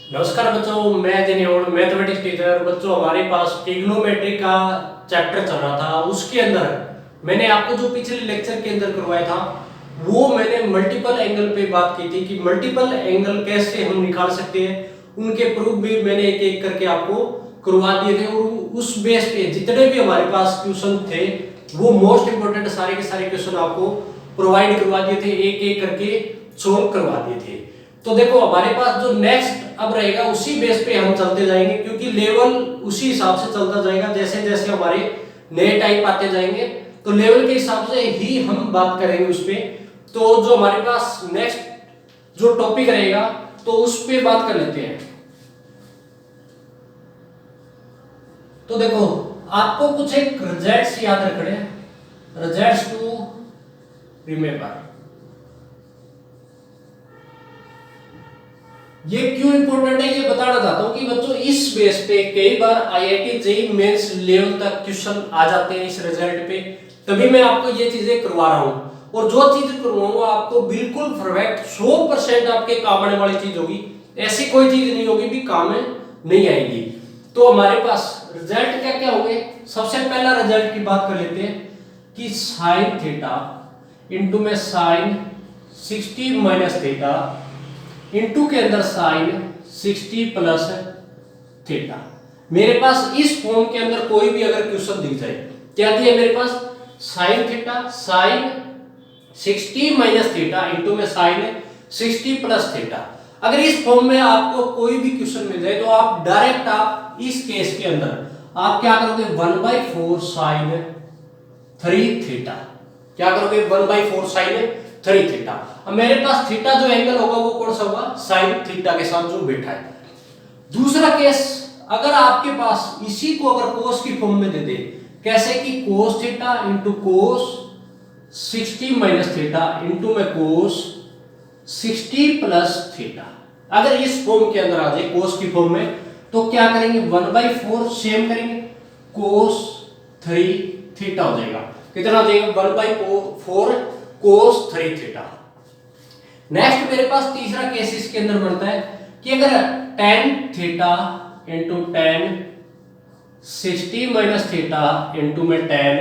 नमस्कार बच्चों, मैं दिनेश मैथमेटिक्स टीचर। बच्चों, हमारे पास ट्रिग्नोमेट्री का चैप्टर चल रहा था। उसके अंदर मैंने आपको जो पिछले लेक्चर के अंदर करवाया था वो मैंने मल्टीपल एंगल पे बात की थी कि मल्टीपल एंगल कैसे हम निकाल सकते हैं। उनके प्रूफ भी मैंने एक एक करके आपको करवा दिए थे और उस बेस पे जितने भी हमारे पास क्वेश्चन थे वो मोस्ट इंपोर्टेंट सारे के सारे क्वेश्चन आपको प्रोवाइड करवा दिए थे, एक एक करके सोल्व करवा दिए थे। तो देखो, हमारे पास जो नेक्स्ट अब रहेगा उसी बेस पे हम चलते जाएंगे, क्योंकि लेवल उसी हिसाब से चलता जाएगा। जैसे जैसे हमारे नए टाइप आते जाएंगे तो लेवल के हिसाब से ही हम बात करेंगे उस पे। तो जो हमारे पास नेक्स्ट जो टॉपिक रहेगा तो उस पे बात कर लेते हैं। तो देखो, आपको कुछ एक रिजल्ट्स याद रखने हैं, रिजल्ट्स टू रिमेंबर। ये क्यों इंपॉर्टेंट है ये बताना चाहता हूं कि बच्चों इस बेस पे कई बार आईआईटी जेईई मेंस लेवल तक क्वेश्चन आ जाते हैं इस रिजल्ट पे। तभी मैं आपको ये चीजें करवा रहा हूं और जो चीज करवाऊंगा आपको बिल्कुल परफेक्ट 100% आपके काम आने वाली चीज होगी। ऐसी कोई चीज नहीं होगी भी काम में नहीं आएगी। तो हमारे पास रिजल्ट क्या क्या होंगे। सबसे पहला रिजल्ट की बात कर लेते हैं कि साइन थीटा इंटू में साइन 60 माइनस थीटा इंटू के अंदर साइन 60 प्लस थीटा। मेरे पास इस फॉर्म के अंदर कोई भी अगर क्वेश्चन दिख जाए, क्या दिया मेरे पास, sine theta sine 60 minus theta into में साइन 60 प्लस थीटा। अगर इस फॉर्म में आपको कोई भी क्वेश्चन मिल जाए तो आप डायरेक्ट आप इस केस के अंदर आप क्या करोगे, 1/4 साइन 3 थीटा। क्या करोगे, 1/4 साइन 3 थीटा। अब मेरे पास थीटा जो एंगल होगा वो कौन सा होगा, साइन थीटा के साथ जो बैठा है। दूसरा केस, अगर आपके पास इसी को अगर कोस की फॉर्म में दे दे, कैसे कि cos theta into cos 60 minus theta into में कोस 60 प्लस थीटा। अगर इस फॉर्म के अंदर आ जाए कोस की फॉर्म में तो क्या करेंगे, 1/4 सेम करेंगे, कोस 3 थीटा हो जाएगा। कितना हो जाएगा, 1/4 कोस 3 थीटा। नेक्स्ट मेरे पास तीसरा केस इसके अंदर बनता है कि अगर tan theta into tan 60 minus theta into में tan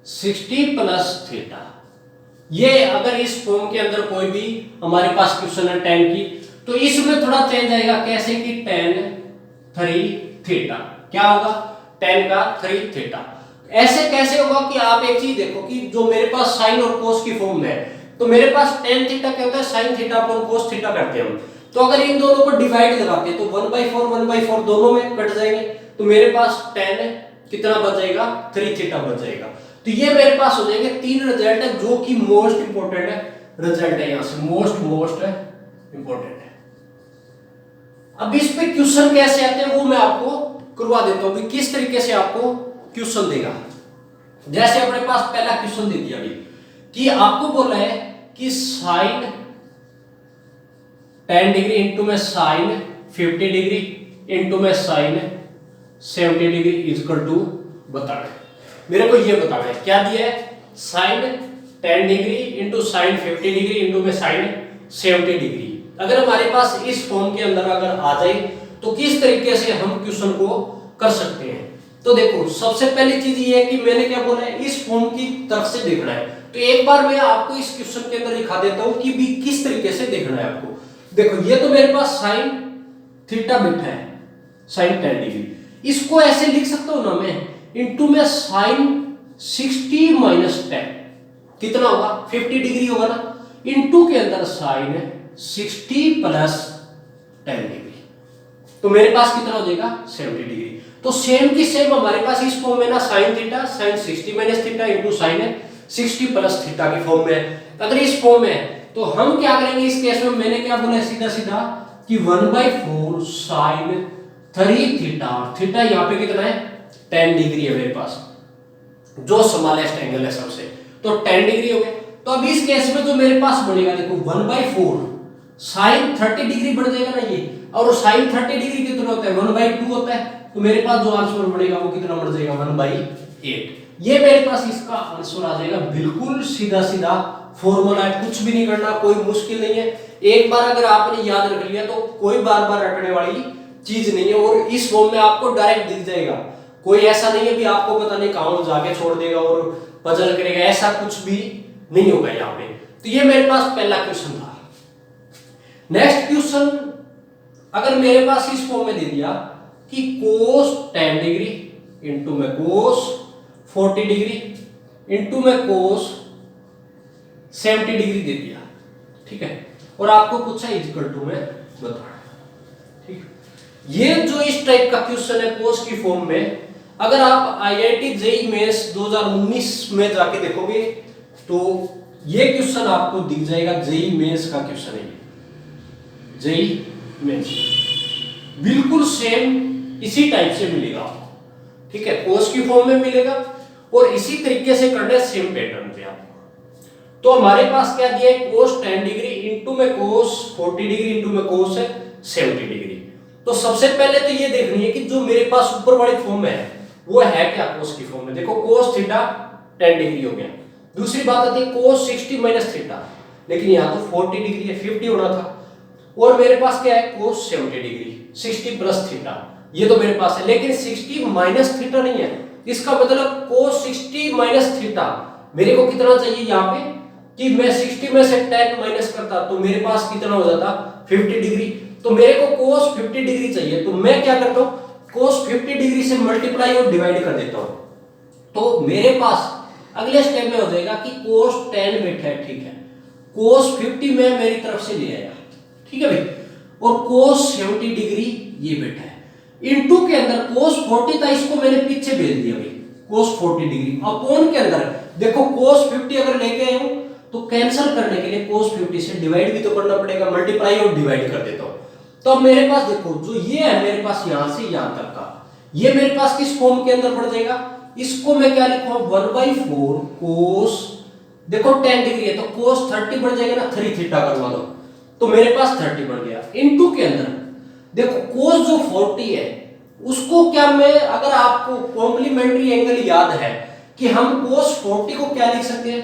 60 प्लस थीटा, ये अगर इस फॉर्म के अंदर कोई भी हमारे पास क्वेश्चन है tan की, तो इसमें थोड़ा चेंज आएगा। कैसे कि tan 3 थीटा, क्या होगा, tan का 3 थीटा। ऐसे कैसे होगा कि आप एक चीज देखो कि जो मेरे पास साइन और कोस की फॉर्म है तो मेरे पास tan थीटा क्या होता है, sine theta upon cos theta करते हैं हम। तो अगर इन दोनों को डिवाइड लगाते हैं तो 1/4 दोनों में कट जाएंगे तो मेरे पास tan कितना बच जाएगा, 3 थीटा बच जाएगा। तो ये मेरे पास हो जाएंगे तीन रिजल्ट है जो कि मोस्ट इंपोर्टेंट है रिजल्ट है, यहां से मोस्ट इंपोर्टेंट है। अब इस पे क्वेश्चन कैसे आते हैं वो मैं आपको करवा देता हूं कि किस तरीके से आपको क्वेश्चन देगा। जैसे अपने पास पहला क्वेश्चन दे दिया अभी कि आपको बोला है कि साइन 10 डिग्री इंटू में साइन 50 डिग्री इंटू में साइन 70 डिग्री इक्वल टू बताना है। मेरे को ये बताना है, क्या दिया है, sine 10 degree into sine 50 degree into में साइन 70 डिग्री। अगर हमारे पास इस फॉर्म के अंदर अगर आ जाए तो किस तरीके से हम क्वेश्चन को कर सकते हैं। तो देखो, सबसे पहली चीज ये है कि मैंने क्या बोला है, इस फॉर्म की तरफ से देखना है। तो एक बार मैं आपको इस क्वेश्चन के अंदर दिखा देता हूं कि भी किस तरीके से देखना है आपको। देखो, ये तो मेरे पास साइन थीटा बैठा है, साइन 10 डिग्री। इसको ऐसे लिख सकता हूं ना मैं, इनटू में साइन 60 माइनस 10 कितना होगा, 50 डिग्री होगा ना, इनटू के अंदर साइन 60 प्लस 10 डिग्री। तो मेरे पास कितना हो जाएगा, 70 डिग्री। तो सेम की सेम हमारे पास इस फॉर्म में ना sign theta sine 60 minus theta into sine 60 plus theta की फॉर्म में। अगर इस फॉर्म में है तो हम क्या करेंगे इस केस में, मैंने क्या बोला सीधा सीधा कि 1/4 साइन 3 थीटा, और थीटा यहाँ पे कितना है, 10 डिग्री है मेरे पास, जो स्मॉलेस्ट एंगल है सबसे, तो 10 डिग्री हो गया। तो अब इस केस में जो मेरे पास बनेगा, देखो 1/4 साइन 30 डिग्री बढ़ जाएगा ना ये, और साइन 30 डिग्री कितना होता है, 1/2 होता है। तो मेरे पास जो आंसर बढ़ेगा वो कितना बढ़ जाएगा, 1/8। ये मेरे पास इसका आंसर आ जाएगा बिल्कुल सीधा सीधा फॉर्मूला है, कुछ भी नहीं करना, कोई मुश्किल नहीं है। एक बार अगर आपने याद रख लिया तो कोई बार बार रटने वाली चीज नहीं है, और इस फॉर्म में आपको डायरेक्ट दिख जाएगा। कोई ऐसा नहीं है भी आपको पता नहीं कहां जाके छोड़ देगा और पजल करेगा, ऐसा कुछ भी नहीं होगा यहाँ पे। तो ये मेरे पास पहला क्वेश्चन था। नेक्स्ट क्वेश्चन, अगर मेरे पास इस फॉर्म में दे दिया कि cos 10 डिग्री इंटू में cos 40 डिग्री इंटू में cos 70 डिग्री दे दिया, ठीक है, और आपको पूछा इक्वल टू में बताना, ठीक। ये जो इस टाइप का क्वेश्चन है cos की फॉर्म में, अगर आप IIT जेईई मेंस 2019 में जाके देखोगे तो ये क्वेश्चन आपको दिख जाएगा। जेईई मेंस का क्वेश्चन है, जेईई मेंस बिल्कुल सेम इसी टाइप से मिलेगा आपको, ठीक है, cos की फॉर्म में मिलेगा और इसी तरीके से करना है सेम पैटर्न पे आपको। तो हमारे पास क्या दिया है, cos 10 डिग्री इंटू में cos 40 डिग्री इंटू में cos 70 डिग्री। तो सबसे पहले तो ये देखनी है कि जो मेरे पास ऊपर वाली फॉर्म है वो है क्या cos की फॉर्म में। देखो cos थीटा 10 डिग्री हो गया। दूसरी बात आती है cos 60 माइनस थीटा, लेकिन यहाँ तो 40 डिग्री है, 50 होना था। और मेरे पास क्या है cos 70 डिग्री 60 प्लस थीटा, ये तो मेरे पास है, लेकिन 60 माइनस थीटा नहीं है। इसका मतलब cos 60 माइनस थीटा मेरे को कितना चाहिए यहाँ पे, कि मैं 60 में से 10 माइनस करता तो मेरे पास कितना हो जाता 50 डिग्री। तो मेरे को cos 50 डिग्री चाहिए, तो मैं क्या करता हूँ, cos 50 डिग्री से मल्टीप्लाई और डिवाइड कर देता हूँ। तो मेरे पास अगले स्टेप में हो जाएगा कि cos 10 बैठा है, ठीक है, cos 50 में मेरी तरफ से ले आएगा, ठीक है भाई, और cos 70 डिग्री ये बैठा है। इनटू के अंदर cos 40 था, इसको मैंने पीछे भेज दिया भाई, cos 40 डिग्री अपॉन के अंदर देखो cos 50 अगर लेके आए हूं तो कैंसिल करने के लिए cos 50 से डिवाइड भी तो करना पड़ेगा, मल्टीप्लाई और डिवाइड कर देता हूं। तो अब मेरे पास देखो जो ये है मेरे पास यहां से यहां तक का, ये मेरे पास किस फॉर्म के अंदर पड़ जाएगा, इसको मैं क्या लिखूंगा 1/4 cos, देखो 10 डिग्री है तो cos 30 बढ़ जाएगा ना, 3 थीटा करवा दो तो मेरे पास 30 बढ़ गया। इनटू के अंदर देखो cos जो 40 है उसको क्या मैं, अगर आपको कॉम्प्लीमेंट्री एंगल याद है कि हम cos 40 को क्या लिख सकते हैं,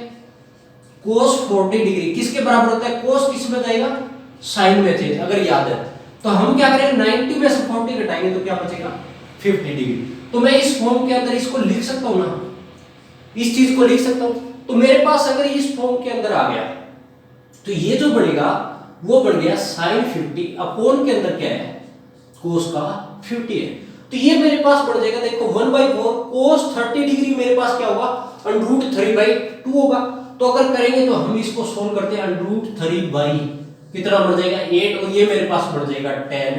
cos 40 डिग्री किसके बराबर होता है, cos किस में जाएगा साइन में थे, अगर याद है तो हम क्या करेंगे 90 में से 40 घटाएंगे तो क्या बचेगा 50 डिग्री। तो मैं इस फॉर्म के अंदर इसको लिख सकता हूं ना, इस चीज को लिख सकता हूं। तो मेरे पास अगर इस फॉर्म के अंदर आ गया तो ये जो बनेगा वो बन गया sin 50 अपॉन के अंदर क्या है cos का 50 है। तो ये मेरे पास बढ़ जाएगा, देखो 1/4 cos 30 डिग्री मेरे पास क्या होगा √3/2 होगा। तो अगर करेंगे तो हम इसको सोल्व करते हैं, √3 कितना बढ़ जाएगा 8, और ये मेरे पास बढ़ जाएगा tan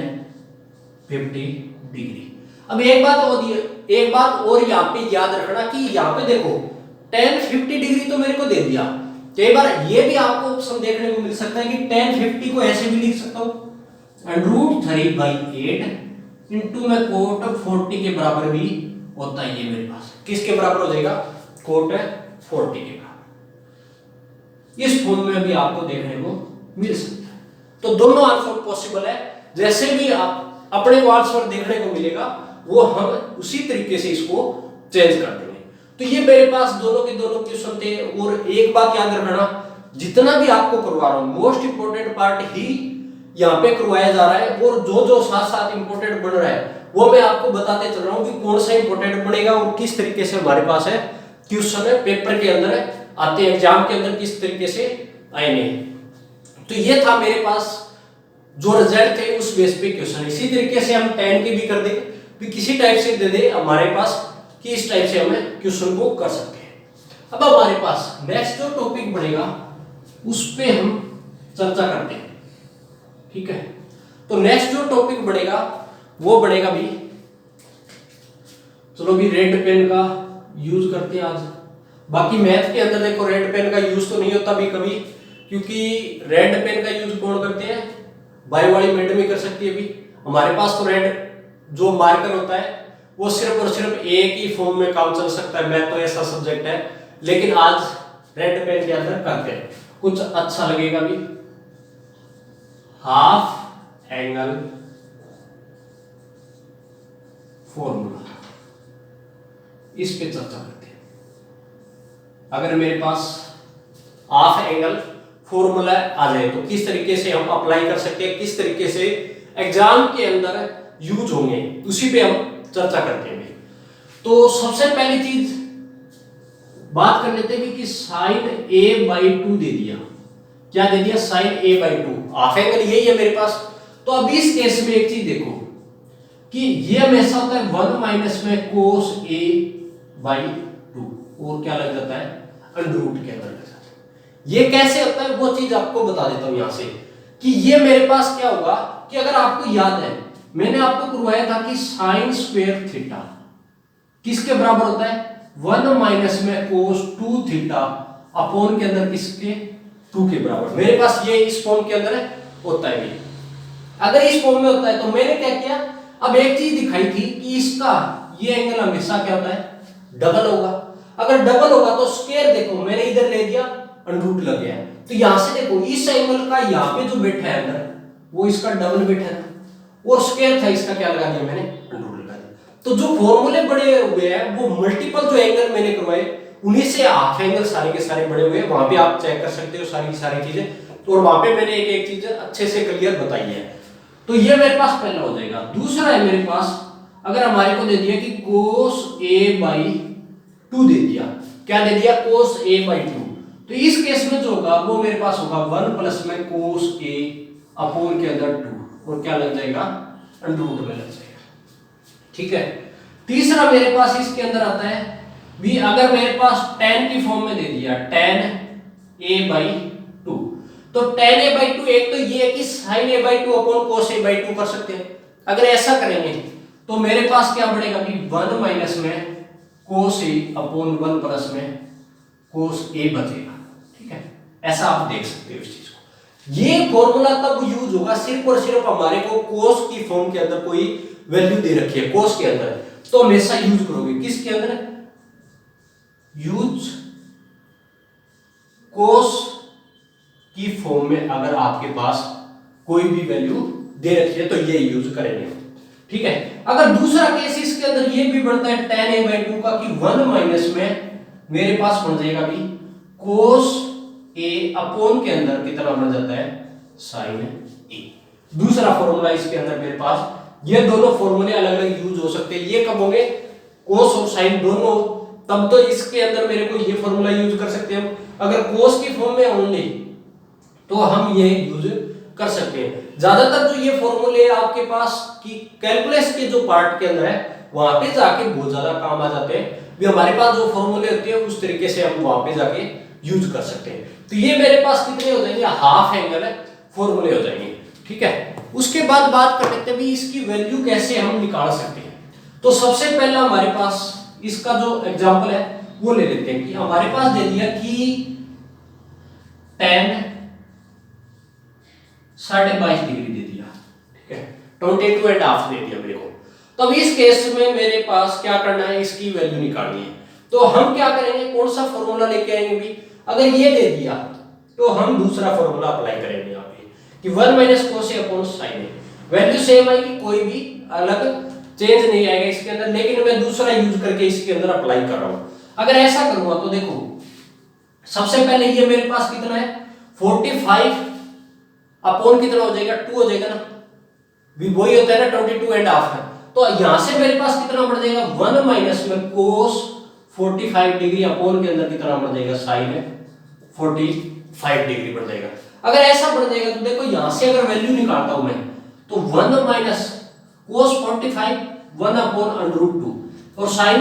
50 डिग्री। अब एक बात और यहाँ पे याद रखना कि यहाँ पे देखो tan 50 डिग्री तो मेरे को दे दिया, कई बार ये भी आपको ऑप्शन देखने को मिल सकता है कि tan 50 को ऐसे भी लिख सकता हूँ √3/8 इंटू में cot 40 के बराबर भी होता है। ये मेरे पास किसके बराबर हो जाएगा cot 40 के बराबर। इस फॉर्म में भी आपको देखने को मिल सकता है। तो दोनों आंसर पॉसिबल है, जैसे भी आप अपने को आंसर देखने को मिलेगा वो हम उसी तरीके से इसको चेंज कर देंगे। तो ये मेरे पास दोनों के दोनों क्वेश्चन थे। और एक बात याद रखना, जितना भी आपको करवा रहा हूं मोस्ट इंपोर्टेंट पार्ट ही यहाँ पे करवाया जा रहा है, और जो जो साथ साथ इंपोर्टेंट बन रहा है वो मैं आपको बताते चल रहा हूँ कि कौन सा इंपोर्टेंट बनेगा और किस तरीके से हमारे पास है क्वेश्चन है पेपर के अंदर आते हैं, एग्जाम के अंदर किस तरीके से आएंगे। तो ये था मेरे पास जो रिजल्ट थे उस बेस पे क्वेश्चन। इसी तरीके से हम 10 के भी कर दे, भी किसी टाइप से दे दे हमारे पास कि इस टाइप से हमें क्वेश्चन को कर सकते हैं। अब हमारे पास नेक्स्ट जो टॉपिक बनेगा उस पे हम चर्चा करते हैं, ठीक है। तो नेक्स्ट जो टॉपिक बनेगा वो बनेगा भी, चलो भी रेड पेन का यूज करते हैं आज। बाकी मैथ के अंदर देखो रेड पेन का यूज तो नहीं होता भी कभी, क्योंकि रेड पेन का यूज कौन करते हैं, बायो वाली मैडम ही कर सकती है। भी हमारे पास तो रेड जो मार्कर होता है वो सिर्फ और सिर्फ एक ही फॉर्म में काम चल सकता है, मैथ तो ऐसा सब्जेक्ट है। लेकिन आज रेड पेन के अंदर करते हैं, कुछ अच्छा लगेगा भी, हाफ एंगल फॉर्मूला, इस पे चर्चा करते हैं। अगर मेरे पास हाफ एंगल फॉर्मूला आ जाए तो किस तरीके से हम अप्लाई कर सकते हैं, किस तरीके से एग्जाम के अंदर यूज होंगे, उसी पे हम चर्चा करते हैं। तो सबसे पहली चीज बात कर लेते हैं कि साइन a/2 दे दिया। क्या दे दिया? Sign a/2। हाफ एंगल यही है मेरे पास। तो अब इस केस में एक चीज देखो कि ये हमेशा होता है 1 माइनस में cos a/2 और क्या लग जाता है? अंडर के अंदर लग जाता है। ये कैसे होता है वो चीज आपको बता देता हूं यहां से कि ये मेरे पास क्या होगा कि अगर आपको याद है मैंने आपको करवाया था कि साइन स्क्वायर थीटा किसके बराबर होता है? 1 माइनस में cos 2 थीटा अपॉन के अंदर किसके? 2 के बराबर। मेरे पास ये इस फॉर्म के अंदर होता है। ये अगर इस फॉर्म में होता है तो मैंने क्या किया, अब एक चीज दिखाई थी कि इसका ये एंगल हमेशा क्या होता है? डबल होगा। अगर डबल होगा तो स्क्वायर देखो मैंने इधर ले दिया, अंडर लग गया। तो यहां से देखो इस एंगल का यहां पे जो बैठा है अंदर वो इसका डबल बैठा है और स्क्वायर था इसका क्या लगा दिया मैंने? अंडर लगा दिया। तो जो फॉर्मूले बड़े हुए हैं वो मल्टीपल जो एंगल मैंने करवाए उन्हीं से हाफ एंगल सारे के सारे बड़े हुए हैं। वहां पे आप चेक कर सकते हो सारी की सारी चीजें और वहां पे मैंने एक एक चीज अच्छे से क्लियर बताई है। तो ये मेरे पास पहला हो जाएगा। दूसरा है मेरे पास अगर हमारे को दे दिया कि cos a/2 दे दिया। क्या दे दिया? cos a/2। तो इस केस में जो होगा वो मेरे पास होगा 1 प्लस में cos a अपॉन के अंदर 2 और क्या लग जाएगा? अंडर रूट में लग जाएगा। ठीक है। तीसरा मेरे पास इसके अंदर आता है भी अगर मेरे पास tan की फॉर्म में दे दिया tan a/2 तो tan a/2 एक तो ये है कि sin a/2 upon cos a/2 कर सकते हैं। अगर ऐसा करेंगे तो मेरे पास क्या बढ़ेगा कि 1 माइनस में cos a अपॉन 1 प्लस में cos a बचेगा। ठीक है, ऐसा आप देख सकते हो इस चीज को। ये फॉर्मूला तब यूज होगा सिर्फ और सिर्फ हमारे को cos की फॉर्म के अंदर कोई वैल्यू दे रखी है cos के अंदर, तो हमेशा यूज करोगे किसके अंदर? यूज cos की फॉर्म में अगर आपके पास कोई भी वैल्यू दे रखी है तो ये यूज करेंगे। ठीक है। अगर दूसरा केस इसके अंदर ये भी बढ़ता है tan a/2 का कि 1 माइनस में मेरे पास बन जाएगा भी cos a अपॉन के अंदर कितना बन जाता है? sin a। दूसरा फॉर्मूला इसके अंदर मेरे पास ये दोनों फॉर्मूले अलग अलग यूज हो सकते हैं। ये कब होंगे? cos और sin दोनों, तब तो इसके अंदर मेरे को ये फॉर्मूला यूज कर सकते हैं। अगर cos की फॉर्म में ओनली तो हम ये यूज कर सकते हैं। ज्यादातर जो ये फॉर्मूले आपके पास कि कैलकुलस के जो पार्ट के अंदर है वहां पे जाके बहुत ज्यादा काम आ जाते हैं। भी हमारे पास जो फॉर्मूले होते हैं उस तरीके से हम वहां पे जाके यूज कर सकते हैं। तो ये मेरे पास कितने हो जाएंगे? हाफ एंगल फॉर्मूले हो जाएंगे। ठीक है। उसके बाद बात कर लेते हैं भी इसकी वैल्यू कैसे हम निकाल सकते हैं। तो सबसे पहला हमारे पास इसका जो एग्जांपल है वो ले लेते हैं कि हमारे पास दे दिया कि tan 22.5 डिग्री दे दिया। ठीक है, 22.5 दे दिया मेरे को। तो अब इस केस में मेरे पास क्या करना है? इसकी वैल्यू निकालनी है। तो हम क्या करेंगे? कौन सा फॉर्मूला लेके आएंगे भी? अगर ये दे दिया तो हम दूसरा फॉर्मूला अप्लाई करेंगे यहाँ पे कि 1 minus cos a upon sin a। Value same आएगी, कोई भी अलग चेंज नहीं आएगा इसके अंदर, लेकिन मैं दूसरा यूज करके इसके अंदर अप्लाई कर रहा हूं। अगर ऐसा करूंगा तो देखो सबसे पहले ये मेरे पास कितना है? 45 अपॉन कितना हो जाएगा? 2 हो जाएगा ना, भी वही होता है ना 22.5 है। तो यहां से मेरे पास कितना बढ़ जाएगा? 1 माइनस में cos 45 डिग्री अपॉन के अंदर कितना बढ़ जाएगा? sin 45 डिग्री बढ़ जाएगा। अगर ऐसा बढ़ जाएगा तो देखो यहां से अगर वैल्यू निकालता हूं मैं तो 1 माइनस cos 45 1 अपॉन √2 और sin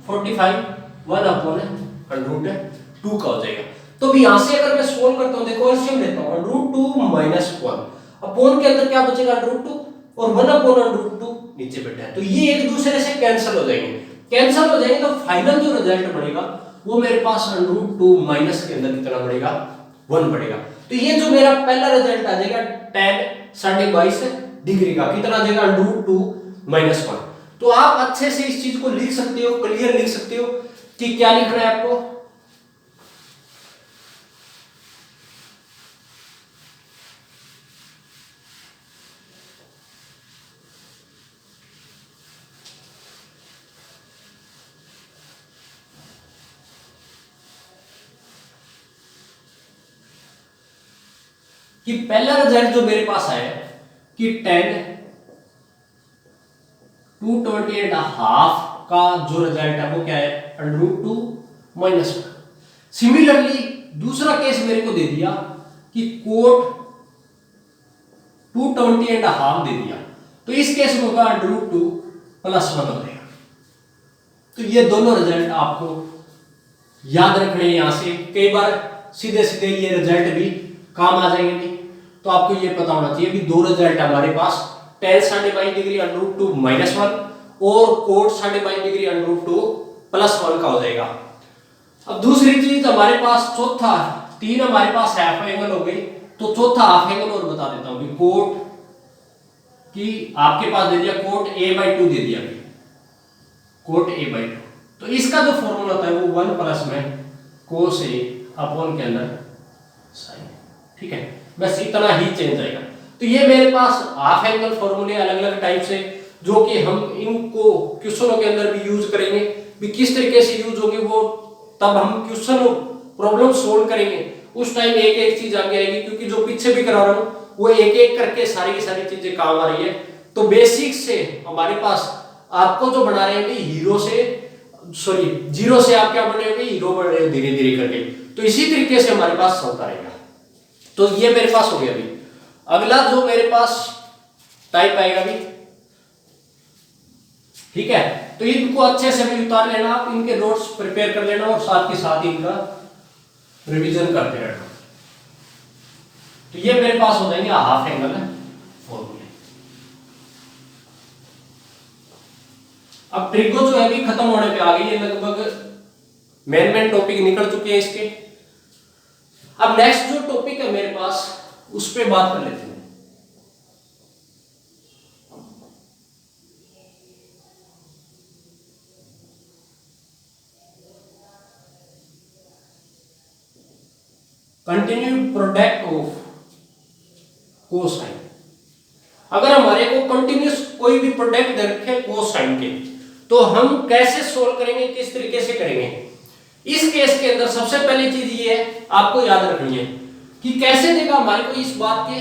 45 1 अपॉन √2 का हो जाएगा। तो भी यहां से अगर मैं सोल्व करता हूं देखो एलसीएम लेता हूं √2 माइनस 1 अपॉन के अंदर क्या बचेगा? √2 और 1 अपॉन √2 नीचे बैठा है। तो ये एक दूसरे से कैंसिल हो जाएंगे। कैंसिल हो जाएंगे तो फाइनल जो रिजल्ट बनेगा वो मेरे पास √2 माइनस के अंदर कितना बढ़ेगा? 1 बढ़ेगा। तो ये जो मेरा पहला रिजल्ट आ जाएगा tan 22.5 डिग्री का कितना आ जाएगा? √2 माइनस 1। तो आप अच्छे से इस चीज को लिख सकते हो, क्लियर लिख सकते हो कि क्या लिखना है आपको। कि पहला रिजल्ट जो मेरे पास आया कि 10 220.5 का जो रिजल्ट है वो क्या है √2 -1। सिमिलरली दूसरा केस मेरे को दे दिया कि कोट 220.5 दे दिया, तो इस केस में होगा √2 +1 हो जाएगा। तो ये दोनों रिजल्ट आपको याद रखने यहां से, कई बार सीधे सीधे ये रिजल्ट भी काम आ जाएंगे नहीं, तो आपको ये पता होना चाहिए कि दो रिजल्ट हमारे पास 10 22 डिग्री √2 -1 और कोट 22 डिग्री √2 +1 का हो जाएगा। अब दूसरी चीज हमारे पास चौथा, तीन हमारे पास हाफ एंगल हो गई, तो चौथा हाफ एंगल और बता देता हूं कि कोट की आपके पास दे दिया कोट a/2 दे दिया, कोट a/2, तो इसका जो फॉर्मूला होता है वो 1 प्लस में कोस a अपॉन के अंदर साइन, ठीक है, बस इतना ही चेंज आएगा। तो ये मेरे पास हाफ एंगल फॉर्मूले अलग अलग टाइप से, जो कि हम इनको क्वेश्चनों के अंदर भी यूज करेंगे, भी किस तरीके से यूज होंगे वो तब हम क्वेश्चन प्रॉब्लम सोल्व करेंगे उस टाइम एक एक चीज आगे आएगी, क्योंकि जो पीछे भी करा रहा हूं वो एक एक करके सारी की सारी चीजें काम आ रही है। तो बेसिक से हमारे पास आपको जो बना रहे हैं हीरो से सॉरी जीरो से आप क्या बन रहे हो हीरो बन रहे हो धीरे धीरे करके, तो इसी तरीके से हमारे पास चलता रहेगा। तो ये मेरे पास हो गया। अभी अगला जो मेरे पास टाइप आएगा भी, ठीक है, तो इनको अच्छे से भी उतार लेना आप, इनके नोट्स प्रिपेयर कर लेना और साथ के साथ इनका रिवीजन करते रहना। तो ये मेरे पास हो जाएंगे हाफ एंगल फॉर्मूले। अब ट्रिगो जो है भी खत्म होने पे आ गई है, लगभग मेन टॉपिक निकल चुके हैं इसके। अब नेक्स्ट जो टॉपिक है मेरे पास उस पे बात कर लेते हैं। Continued product of cosine. अगर हमारे को कंटिन्यूस कोई भी प्रोडक्ट दे रखे कोसाइन के, तो हम कैसे सोल्व करेंगे, किस तरीके से करेंगे। इस केस के अंदर सबसे पहली चीज ये है आपको याद रखनी है कि कैसे देगा हमारे को इस बात के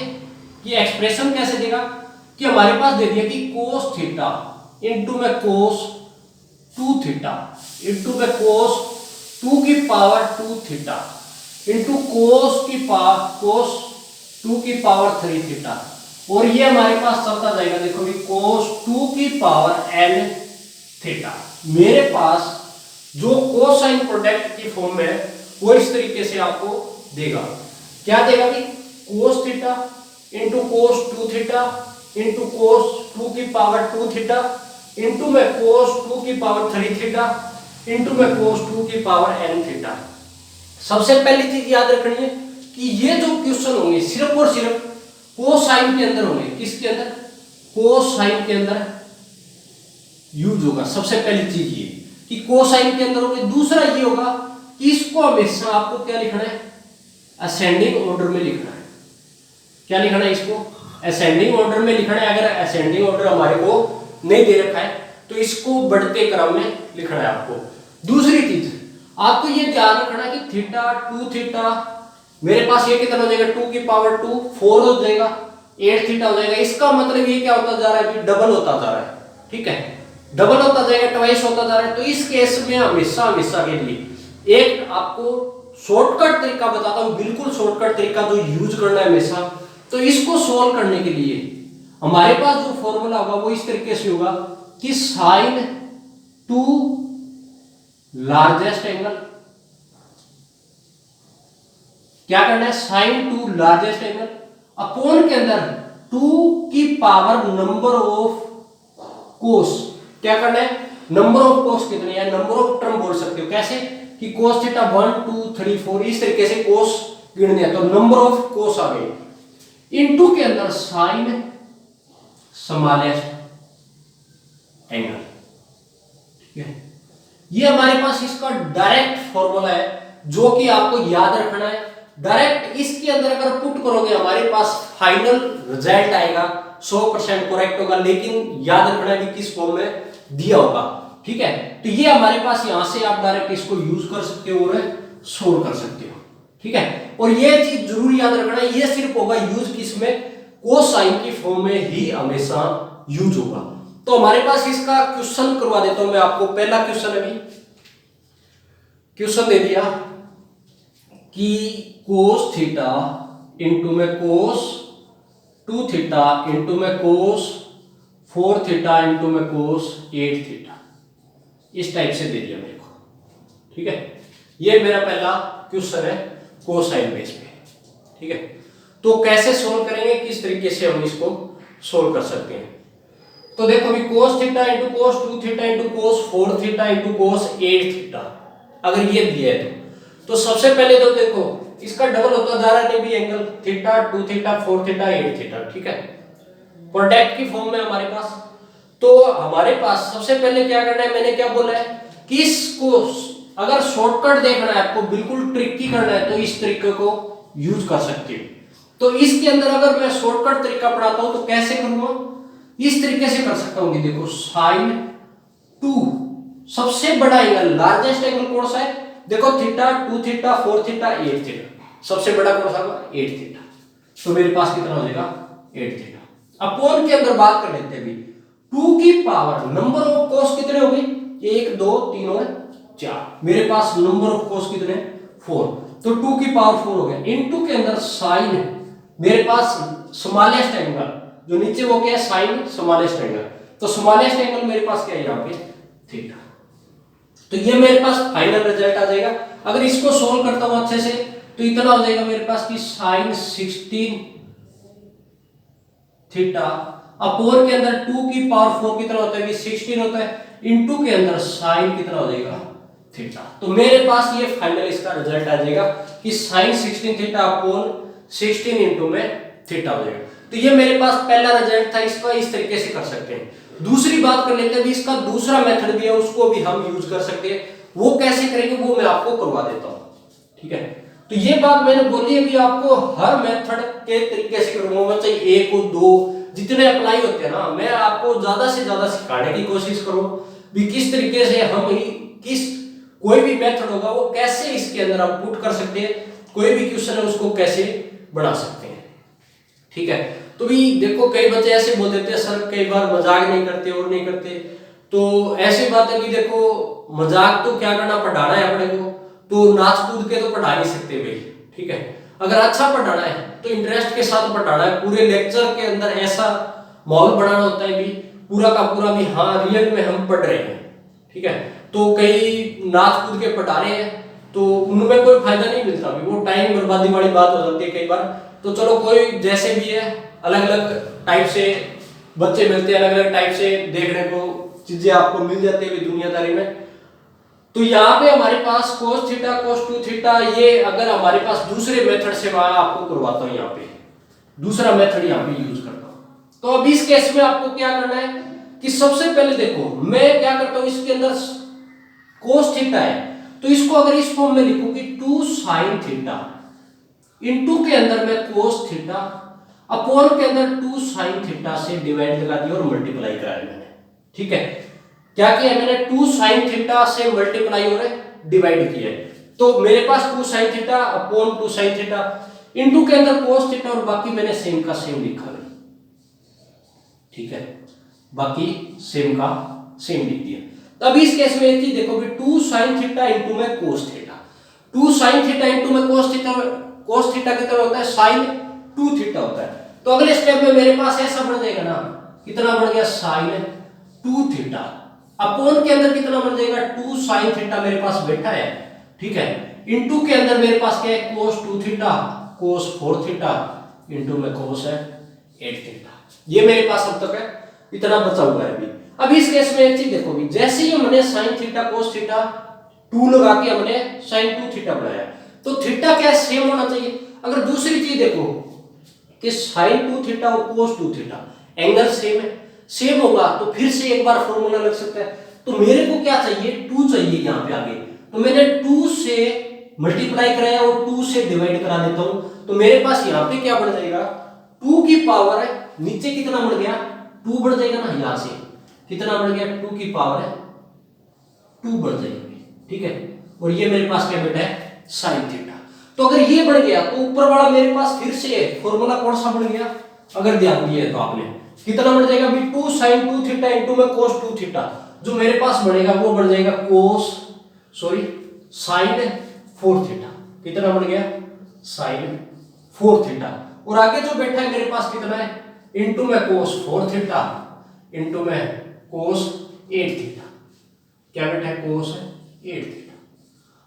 कि एक्सप्रेशन कैसे देगा, कि हमारे पास दे दिया कि cos थीटा इनटू में cos 2 थीटा इनटू में cos 2 की पावर 2 थीटा इनटू cos 2 की पावर 3 थीटा, और ये हमारे पास चलता जाएगा। देखो कि cos 2 की पावर n थीटा। मेरे पास जो कोसाइन प्रोडक्ट की फॉर्म में है वो इस तरीके से आपको देगा, क्या देगा कि cos theta into cos 2 theta into cos 2 की पावर 2 थीटा इंटू में cos 2 की पावर 3 थीटा इंटू में cos 2 की पावर n थीटा। सबसे पहली चीज याद रखनी है कि ये जो क्वेश्चन होंगे सिर्फ और सिर्फ कोसाइन के अंदर होंगे। किसके अंदर? कोसाइन के अंदर यूज होगा। सबसे पहली चीज ये कि कोसाइन के अंदर होंगे। दूसरा ये होगा कि इसको हमेशा आपको क्या लिखना है, असेंडिंग ऑर्डर में लिखना है। क्या लिखना है इसको? असेंडिंग ऑर्डर में लिखना है। अगर असेंडिंग ऑर्डर हमारे को नहीं दे रखा है तो इसको बढ़ते क्रम में लिखना है आपको। दूसरी चीज आपको ये ध्यान रखना है कि थीटा 2 थीटा मेरे पास ये कितना हो जाएगा 2 की पावर 2 4 हो जाएगा 8 थीटा हो जाएगा। इसका मतलब ये क्या होता जा रहा है, डबल होता जा रहा है, ठीक है, डबल होता जाएगा, ट्वाइस होता जा रहा है। तो इस केस में हमेशा के लिए एक आपको शॉर्टकट तरीका बताता हूं, बिल्कुल शॉर्टकट तरीका जो यूज करना है हमेशा। तो इसको सोल्व करने के लिए हमारे पास जो फॉर्मूला होगा वो इस तरीके से होगा कि साइन टू लार्जेस्ट एंगल, क्या करना है, sign to largest angle upon के अंदर 2 की पावर नंबर ऑफ कोस। क्या करना है, नंबर ऑफ कोस कितने है, नंबर ऑफ टर्म बोल सकते हो। कैसे कि कोस थीटा 1 2 3 4 इस तरीके से कोस गिनने हैं, तो नंबर ऑफ कोस आ गए इनटू के अंदर साइन स्मॉलेस्ट एंगल, ठीक है। ये हमारे पास इसका डायरेक्ट फॉर्मूला है जो कि आपको याद रखना है। डायरेक्ट इसके अंदर अगर पुट करोगे हमारे पास फाइनल रिजल्ट आएगा 100% करेक्ट होगा, लेकिन याद रखना है कि किस फॉर्म में दिया होगा, ठीक है। तो ये हमारे पास यहां से आप डायरेक्ट इसको यूज कर सकते हो और सोल्व कर सकते हो, ठीक है। और ये चीज जरूर याद रखना, ये सिर्फ होगा यूज किसमें, कोसाइन की फॉर्म में ही हमेशा यूज होगा। तो हमारे पास इसका क्वेश्चन करवा देता हूं मैं आपको। पहला क्वेश्चन अभी क्वेश्चन दे दिया कि कोस थीटा इंटू में कोस 2 थीटा इंटू में कोस 4 थीटा इंटू में कोस 8 थीटा, इस टाइप से दे दिया मेरे को, ठीक है। ये मेरा पहला क्वेश्चन है कोसाइन बेस पे, ठीक है। तो कैसे सोल्व करेंगे, किस तरीके से हम इसको सोल्व कर सकते हैं। तो देखो अभी cos theta into cos 2 theta into cos 4 theta into cos 8 theta अगर ये दिया है तो सबसे पहले तो देखो इसका डबल होता जा रहा है भी angle theta 2 theta 4 theta 8 theta, ठीक है, प्रोडक्ट की फॉर्म में हमारे पास। तो हमारे पास सबसे पहले क्या करना है, मैंने क्या बोला है कि इसको अगर शॉर्टकट देखना है आपको, बिल्कुल ट्रिकी करना है, तो इस तरीके को यूज कर सकते हो। तो इसके अंदर अगर मैं शॉर्टकट तरीका पढ़ाता हूं तो कैसे करूंगा, इस तरीके से कर सकता हूं कि देखो sin 2 सबसे बड़ा एंगल, लार्जेस्ट एंगल कौन सा है, देखो थीटा 2 थीटा 4 थीटा 8 थीटा, सबसे बड़ा कौन सा होगा 8 थीटा। तो मेरे पास कितना हो जाएगा 8 थीटा। अपॉन के अंदर बात कर लेते हैं, 2 की पावर नंबर ऑफ कोस कितने हो गए, 1 2 3 और 4, मेरे पास नंबर ऑफ कोस कितने 4, तो 2 की पावर 4 हो गया। इनटू के अंदर साइन मेरे पास स्मॉलेस्ट एंगल जो नीचे वो क्या है साइन स्मॉलेस्ट एंगल, तो स्मॉलेस्ट एंगल मेरे पास क्या है यहाँ पे थीटा। तो ये मेरे पास फाइनल रिजल्ट आ जाएगा। अगर इसको सोल्व करता हूं अच्छे से तो इतना हो जाएगा मेरे पास कि साइन 16 थीटा अपॉन के अंदर 2 की पावर 4 कितना होता है, 16 होता है, इनटू के अंदर साइन कितना हो जाएगा थीटा। तो मेरे पास ये फाइनल इसका रिजल्ट आ जाएगा कि साइन 16 थीटा अपॉन 16 इनटू में थीटा हो जाएगा। तो ये मेरे पास पहला रिजल्ट था, इसको इस तरीके से कर सकते हैं। दूसरी बात कर लेते हैं, इसका दूसरा मेथड भी है, उसको भी हम यूज कर सकते हैं। वो कैसे करेंगे वो मैं आपको करवा देता हूं, ठीक है। तो ये बात मैंने बोली अभी आपको हर मेथड के तरीके से करूंगा, चाहे 1 और 2 जितने अप्लाई होते हैं ना, मैं आपको ज्यादा से ज्यादा सिखाने की कोशिश करूं भी किस तरीके से हम किस कोई भी मेथड होगा वो कैसे इसके अंदर हम पुट कर सकते हैं, कोई भी क्वेश्चन है उसको कैसे बना सकते हैं, ठीक है। तो भी देखो कई बच्चे ऐसे बोल देते हैं सर कई बार मजाक नहीं करते और नहीं करते, तो ऐसी बात है कि देखो मजाक तो क्या करना, पढ़ाना है अपने को, तो नाच कूद के तो पढ़ा नहीं सकते भाई, ठीक है। अगर अच्छा पढ़ाना है तो इंटरेस्ट के साथ पढ़ाना है, पूरे लेक्चर के अंदर ऐसा माहौल बनाना होता है भी पूरा का पूरा भी हाँ रियल में हम पढ़ रहे हैं, ठीक है। तो कई नाच कूद के पढ़ा रहे हैं तो उनमें कोई फायदा नहीं मिलता, भी वो टाइम बर्बादी वाली बात हो जाती है कई बार। तो चलो कोई जैसे भी है, अलग अलग टाइप से बच्चे मिलते हैं, अलग अलग टाइप से देखने को चीजें आपको मिल जाती है दुनियादारी में। तो यहाँ पे हमारे पास cos थीटा cos 2 थीटा, ये अगर हमारे पास दूसरे मेथड से मैं आपको करवाता हूँ, यहाँ पे दूसरा मेथड यहाँ पे यूज करता हूँ। तो अब इस केस में आपको क्या करना है कि सबसे पहले देखो मैं क्या करता हूँ, इसके अंदर cos थीटा है तो इसको अगर इस फॉर्म में लिखूं कि 2 sin थीटा इनटू के अंदर मैं cos थीटा अपॉन के अंदर 2 sin थीटा से डिवाइड लगा दिया और मल्टीप्लाई कराया मैंने, ठीक है। क्या किया मैंने 2 sin थीटा से मल्टीप्लाई और डिवाइड किया है, तो मेरे पास 2 sin theta upon 2 sin theta into के अंदर cos थीटा और बाकी मैंने सेम का सेम लिखा है, ठीक है, बाकी सेम का सेम लिख दिया। तब इस केस में एक चीज देखो भी 2 sin थीटा इनटू में cos theta, 2 sin theta into में cos थीटा कितना होता है sin 2 थीटा होता है। तो अगले स्टेप में मेरे पास ऐसा बन जाएगा ना, कितना बन गया sin 2 थीटा अपॉन के अंदर कितना बन जाएगा 2 sin थीटा मेरे पास बैठा है, ठीक है, इनटू के अंदर मेरे पास क्या है cos 2 theta cos 4 theta into में cos है 8 थीटा। ये मेरे पास अब तक है इतना बचा हुआ है अभी। अब इस केस में एक चीज देखो भी, जैसे ही हमने sin थीटा cos थीटा 2 लगा के हमने sin 2 थीटा बनाया, तो थीटा क्या सेम होना चाहिए। अगर दूसरी चीज देखो कि sin 2 थीटा और cos 2 थीटा एंगल सेम है, सेम होगा तो फिर से एक बार फॉर्मूला लग सकता है। तो मेरे को क्या चाहिए 2 चाहिए यहाँ पे आगे, तो मैंने 2 से मल्टीप्लाई कराया और 2 से डिवाइड करा देता हूं, तो मेरे पास यहाँ पे क्या बढ़ जाएगा 2 की पावर है, नीचे कितना बढ़ गया 2 बढ़ जाएगा ना, यहाँ से कितना बढ़ गया 2 की पावर है 2 बढ़ जाएगी, ठीक है। और ये मेरे पास क्या बेटा है sin थीटा। तो अगर ये बढ़ गया तो ऊपर वाला मेरे पास फिर से फॉर्मूला कौन सा बढ़ गया, अगर ध्यान दिए तो आपने कितना बढ़ जाएगा भी 2 sin 2 थीटा इनटू में cos 2 थीटा, जो मेरे पास बढ़ेगा वो बढ़ जाएगा sin 4 थीटा। कितना बढ़ गया sin 4 थीटा। और आगे जो बैठा है मेरे पास कितना है इनटू में cos 4 थीटा इनटू में cos 8 थीटा। क्या बैठा है cos 8 थीटा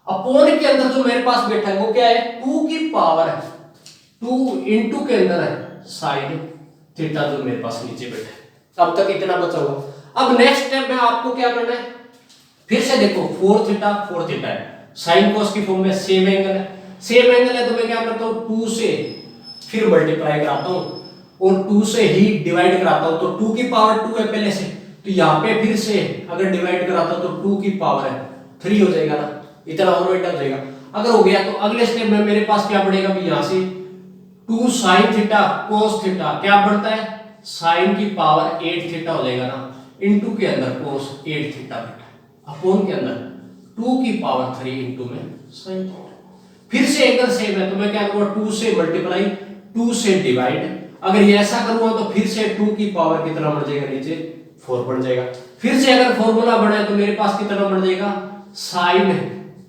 अपॉन के अंदर जो मेरे पास बैठा है वो क्या है 2 की पावर है 2 इनटू के अंदर है sin थीटा जो मेरे पास नीचे बैठा है। अब तक इतना बचा हुआ। अब नेक्स्ट स्टेप में आपको क्या करना है, फिर से देखो 4 थीटा है, sin cos की फॉर्म में सेम एंगल है तो मैं क्या करता हूं 2 से फिर मल्टीप्लाई कराता हूं और 2 से ही डिवाइड कराता हूं, तो 2 की पावर 2 है पहले से, तो यहां पे फिर से अगर डिवाइड कराता हूं तो 2 की पावर है 3 हो जाएगा ना, इतना और वेट हो जाएगा। अगर हो गया तो अगले स्टेप में मेरे पास क्या बढ़ेगा भी यहां से 2 sin थीटा cos थीटा क्या बढ़ता है sin की पावर 8 थीटा हो जाएगा ना, इनटू के अंदर cos 8 थीटा बेटा अपॉन के अंदर 2 की पावर 3 इनटू में sin थीटा। फिर से एंगल सेम है तो मैं क्या करूंगा 2 से मल्टीप्लाई 2 से डिवाइड, अगर ये ऐसा करूंगा तो फिर से 2 की पावर कितना बढ़ जाएगा नीचे 4 बढ़ जाएगा। फिर से अगर फॉर्मूला बढ़ा है तो मेरे पास कितना बढ़ जाएगा sin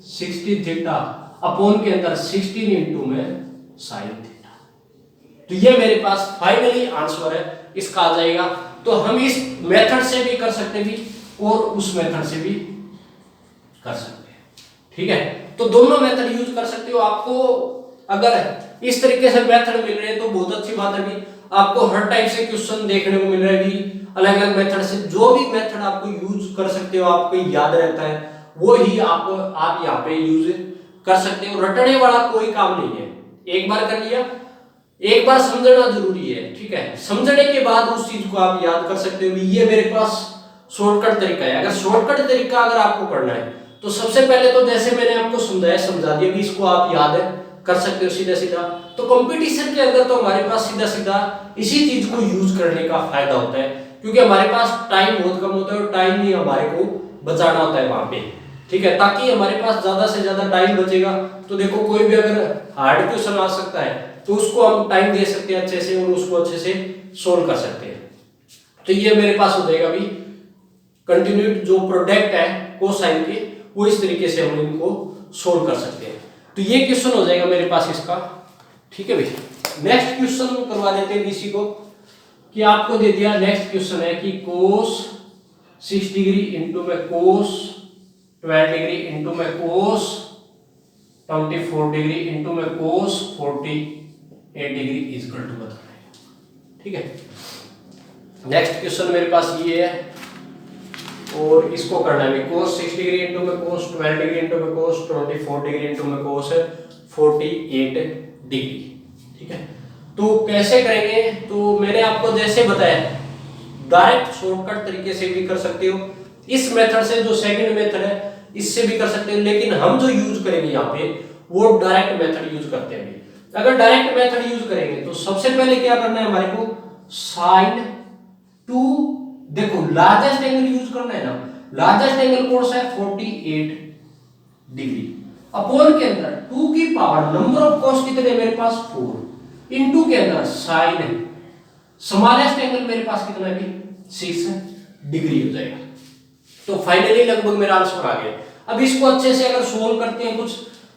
16 थीटा अपॉन के अंदर 16 इनटू में sin थीटा। तो ये मेरे पास फाइनली आंसर है इसका आ जाएगा। तो हम इस मेथड से भी कर सकते भी और उस मेथड से भी कर सकते हैं, ठीक है। तो दोनों मेथड यूज कर सकते हो। आपको अगर इस तरीके से मेथड मिल रहे हैं तो बहुत अच्छी बात है भी, आपको हर टाइप से क्वेश्चन देखने को मिल रहा है भी अलग अलग मेथड से, जो भी मेथड आपको यूज कर सकते हो आपको याद रहता है वो ही आप यहाँ पे यूज कर सकते हो। रटने वाला कोई काम नहीं है, एक बार कर लिया, एक बार समझना जरूरी है, ठीक है। समझने के बाद उस चीज को आप याद कर सकते हो। ये मेरे पास शॉर्टकट तरीका है। अगर शॉर्टकट तरीका अगर आपको करना है तो सबसे पहले तो जैसे मैंने आपको समझा दिया कि इसको आप याद कर सकते हो सीधा सीधा। तो कंपटीशन के अंदर तो हमारे पास सीधा सीधा इसी चीज को यूज करने का फायदा होता है, क्योंकि हमारे पास टाइम बहुत कम होता है और टाइम ही हमारे को बचाना होता है वहां पे, ठीक है। ताकि हमारे पास ज्यादा से ज्यादा टाइम बचेगा तो देखो कोई भी अगर हार्ड क्वेश्चन आ सकता है तो उसको हम टाइम दे सकते हैं अच्छे से और उसको अच्छे से सोल्व कर सकते हैं। तो ये मेरे पास हो जाएगा भी कंटिन्यूड जो प्रोडक्ट है कोसाइन के, वो इस तरीके से हम इनको सोल्व कर सकते हैं। तो ये क्वेश्चन हो जाएगा मेरे पास इसका, ठीक है भाई। नेक्स्ट क्वेश्चन करवा देते हैं इसी को, कि आपको दे दिया नेक्स्ट क्वेश्चन है कि cos 6 डिग्री इनटू में cos 12 डिग्री इनटू में cos 24 डिग्री इनटू में cos 48 degree is equal to बताना है, ठीक है। नेक्स्ट क्वेश्चन मेरे पास ये है और इसको करना है cos 6 डिग्री इनटू में cos 12 डिग्री इनटू में cos 24 डिग्री इनटू में cos 48 डिग्री, ठीक है। तो कैसे करेंगे, तो मैंने आपको जैसे बताया डायरेक्ट शॉर्टकट तरीके से भी कर सकते हो, इस मेथड से जो सेकंड मेथड है इससे भी कर सकते हो, लेकिन हम जो यूज करेंगे यहाँ पे वो डायरेक्ट मेथड यूज करते हैं। अगर डायरेक्ट मेथड यूज करेंगे तो सबसे पहले क्या करना है हमारे को sin 2, देखो लार्जेस्ट एंगल यूज करना है ना, लार्जेस्ट एंगल कौन सा है 48 डिग्री अपॉन के अंदर 2 की पावर नंबर ऑफ कॉस कितने मेरे पास 4 इनटू के अंदर sin है, स्मॉलेस्ट एंगल मेरे पास कितना है 6 डिग्री हो जाएगा। तो फाइनली लगभग मेरा आंसर आ गया। अब इसको अच्छे से अगर सोल्व करते हैं, कुछ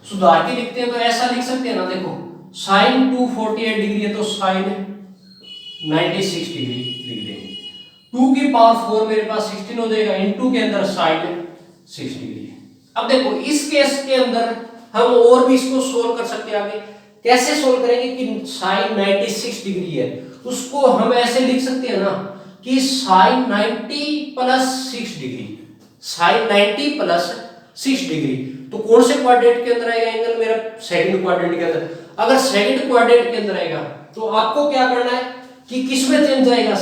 सुधार के लिखते हैं तो ऐसा लिख सकते हैं ना, देखो sin 2 48 डिग्री है तो sin 96 डिग्री लिख देंगे, 2 की पावर 4 मेरे पास 16 हो जाएगा इनटू के अंदर sin 6 डिग्री है। अब देखो इस केस के अंदर हम और भी इसको सोल्व कर सकते हैं। आगे कैसे सोल्व करेंगे कि sin 96 डिग्री है उसको हम ऐसे लिख सकते हैं ना कि sin 90 plus 6 degree, sin 90 plus 6 degree. तो कौन से क्वाड्रेंट के अंदर आएगा एंगल मेरा, सेकंड क्वाड्रेंट के अंदर। अगर सेकंड क्वाड्रेंट के अंदर आएगा तो आपको क्या करना है कि किस में चेंज जाएगा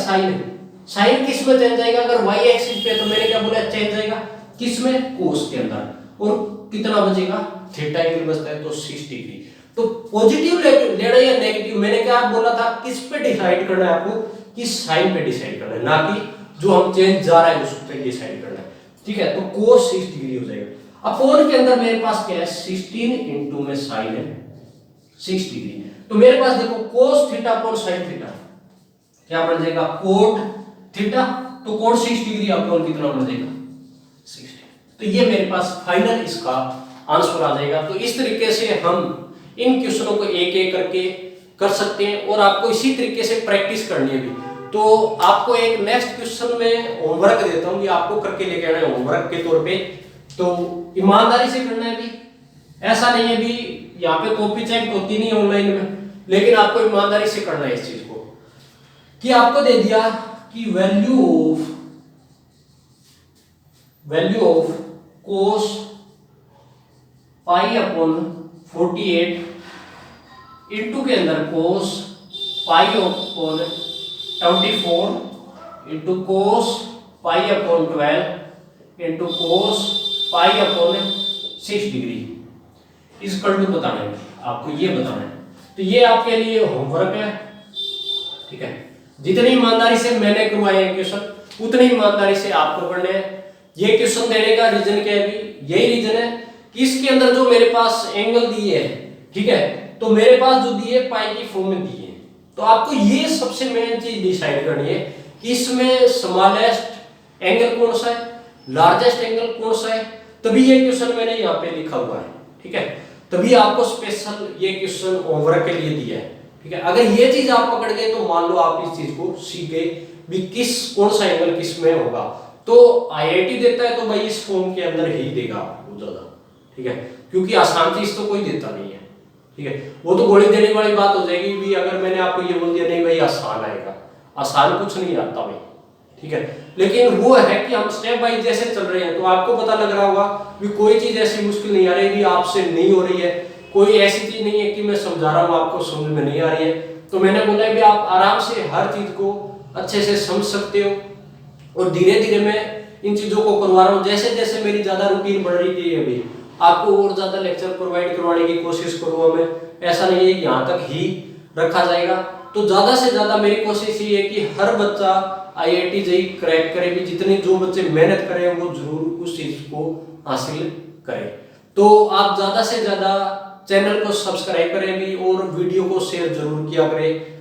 साइन किस में चेंज जाएगा, अगर y एक्सिस पे तो मैंने क्या बोला चेंज जाएगा किस में कोस के अंदर, और कितना बचेगा थीटा एंगल बचता है तो 6 डिग्री। तो पॉजिटिव लेना या नेगेटिव, मैंने क्या बोला था किस पे डिसाइड करना है आपको, कि साइन पे डिसाइड करना है, ना कि जो हम चेंज जा रहा है उस पे डिसाइड करना है, ठीक है। तो cos 6 डिग्री हो जाएगा। अपॉन के अंदर मेरे पास क्या है 16 इनटू में sin है 6 डिग्री। तो मेरे पास देखो cos theta upon sin theta क्या बन जाएगा, cot थीटा, तो cot 6 डिग्री अपॉन कितना बन जाएगा 60। तो ये मेरे पास फाइनल इसका आंसर आ जाएगा। तो इस तरीके से हम इन क्वेश्चनों को एक एक करके कर सकते हैं और आपको इसी तरीके से प्रैक्टिस करनी है भी। तो आपको एक नेक्स्ट क्वेश्चन में होमवर्क देता हूं, ये आपको करके लेके आना है होमवर्क के तौर पे। तो ईमानदारी से करना है भी, ऐसा नहीं है भी यहाँ पे कॉपी चेक होती नहीं ऑनलाइन में, लेकिन आपको ईमानदारी से करना है इस चीज को। कि आपको दे दिया कि value of cos pi upon 48 into के अंदर cos pi upon 24 into cos pi upon 12 into cos pi upon 6 degree इस टू बताना है, आपको ये बताना है। तो ये आपके लिए होमवर्क है, ठीक है। जितनी ईमानदारी से मैंने करवाए हैं क्वेश्चन उतनी ईमानदारी से आपको करने हैं। ये क्वेश्चन देने का रीजन क्या है भी, यही रीजन है कि इसके अंदर जो मेरे पास एंगल दिए है, ठीक है, तो मेरे पास जो दिए पाई की फॉर्म में दिए, तो आपको ये सबसे मेन चीज डिसाइड करनी है कि इसमें स्मॉलेस्ट एंगल कौन सा है, लार्जेस्ट एंगल कौन सा है। तभी ये क्वेश्चन मैंने यहाँ पे लिखा हुआ है, ठीक है, तभी आपको स्पेशल ये क्वेश्चन होमवर्क के लिए दिया है, ठीक है। अगर ये चीज आप पकड़ गए तो मान लो आप इस चीज को सीख गए भी किस कौन सा एंगल किस में होगा। तो आईआईटी देता है तो भाई इस फॉर्म के अंदर ही देगा आपको ज्यादा, ठीक है, क्योंकि आसान चीज तो कोई देता नहीं है, ठीक है। वो तो गोली देने वाली बात हो जाएगी भी, अगर मैंने आपको ये बोल दिया नहीं भाई आसान आएगा, आसान कुछ नहीं आता भाई, ठीक है। लेकिन वो है कि हम स्टेप बाय जैसे चल रहे हैं तो आपको पता लग रहा होगा भी कोई चीज ऐसी मुश्किल नहीं आ रही भी आपसे नहीं हो रही है, कोई ऐसी चीज नहीं है कि मैं समझा रहा हूँ आपको समझ में नहीं आ रही है। तो मैंने बोला है भी आप आराम से हर चीज को अच्छे से समझ सकते हो और धीरे धीरे मैं इन चीजों को करवा रहा हूँ। जैसे जैसे मेरी ज्यादा रूटीन बढ़ रही थी अभी आपको और ज्यादा लेक्चर प्रोवाइड करवाने की कोशिश करूंगा मैं, ऐसा नहीं है यहाँ तक ही रखा जाएगा। तो ज्यादा से ज्यादा मेरी कोशिश ये है कि हर बच्चा आईआईटी जेईई क्रैक करे भी, जितने जो बच्चे मेहनत करें वो जरूर उस चीज को हासिल करें। तो आप ज्यादा से ज्यादा चैनल को सब्सक्राइब करें भी और वीडियो को शेयर जरूर किया करें।